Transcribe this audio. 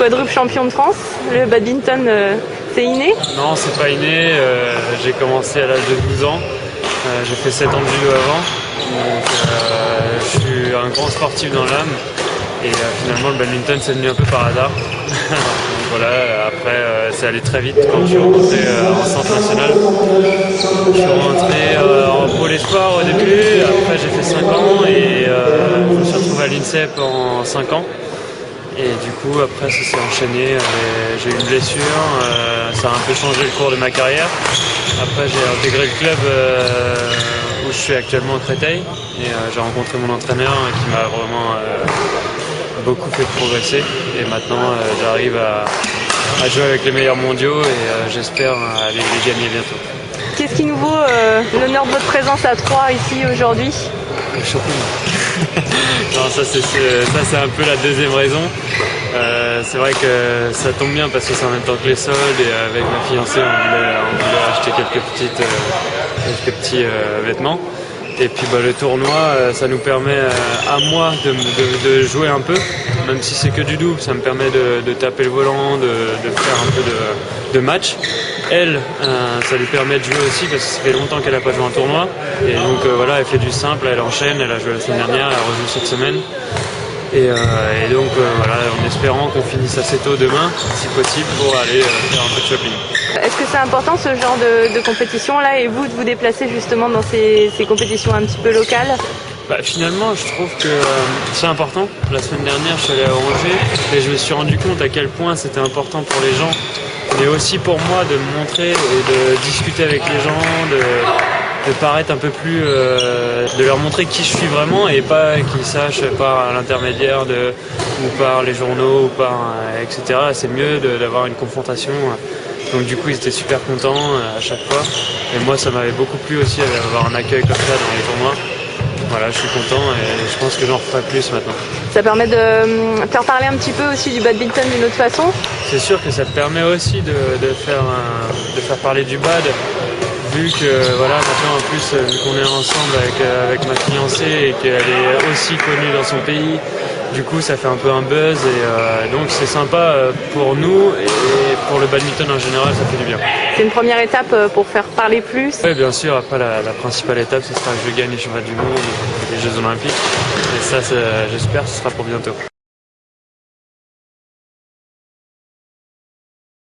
quadruple champion de France. Le badminton, c'est inné? Non, c'est pas inné. J'ai commencé à l'âge de 12 ans. J'ai fait 7 ans de judo avant. Donc, je suis un grand sportif dans l'âme. Et finalement, le badminton, c'est venu un peu par hasard. Donc voilà, après, c'est allé très vite quand je suis rentré en centre national. Je suis rentré en pôle espoir au début. Après, j'ai fait 5 ans et je me suis retrouvé à l'INSEP en 5 ans. Et du coup, après, ça s'est enchaîné. J'ai eu une blessure. Ça a un peu changé le cours de ma carrière. Après, j'ai intégré le club où je suis actuellement à Créteil. Et j'ai rencontré mon entraîneur qui m'a vraiment beaucoup fait progresser. Et maintenant, j'arrive à jouer avec les meilleurs mondiaux et j'espère aller les gagner bientôt. Qu'est-ce qui nous vaut l'honneur de votre présence à Troyes ici aujourd'hui? Le shopping. Non, ça c'est un peu la deuxième raison. C'est vrai que ça tombe bien parce que c'est en même temps que les soldes et avec ma fiancée on voulait acheter quelques petits vêtements. Et puis le tournoi, ça nous permet à moi de jouer un peu, même si c'est que du double, ça me permet de taper le volant, de faire un peu de match. Elle, ça lui permet de jouer aussi parce que ça fait longtemps qu'elle n'a pas joué en tournoi. Et donc voilà, elle fait du simple, elle enchaîne, elle a joué la semaine dernière, elle a rejoue cette semaine. Et donc voilà, en espérant qu'on finisse assez tôt demain, si possible, pour aller faire un peu de shopping. Est-ce que c'est important ce genre de compétition-là et vous de vous déplacer justement dans ces compétitions un petit peu locales? Finalement, je trouve que c'est important. La semaine dernière, je suis allé à Angers et je me suis rendu compte à quel point c'était important pour les gens, mais aussi pour moi de me montrer et de discuter avec les gens, de paraître un peu plus, de leur montrer qui je suis vraiment et pas qu'ils sachent par l'intermédiaire ou par les journaux ou par etc. C'est mieux d'avoir une confrontation. Donc du coup ils étaient super contents à chaque fois. Et moi ça m'avait beaucoup plu aussi d'avoir un accueil comme ça dans les tournois. Voilà, je suis content et je pense que j'en ferai plus maintenant. Ça permet de faire parler un petit peu aussi du badminton d'une autre façon? C'est sûr que ça te permet aussi de faire parler du bad. Vu que voilà, maintenant en plus vu qu'on est ensemble avec ma fiancée et qu'elle est aussi connue dans son pays, du coup ça fait un peu un buzz et donc c'est sympa pour nous et pour le badminton en général, ça fait du bien. C'est une première étape pour faire parler plus? Oui, bien sûr, après la principale étape ce sera que je gagne les championnats du monde et les Jeux Olympiques et ça j'espère que ce sera pour bientôt.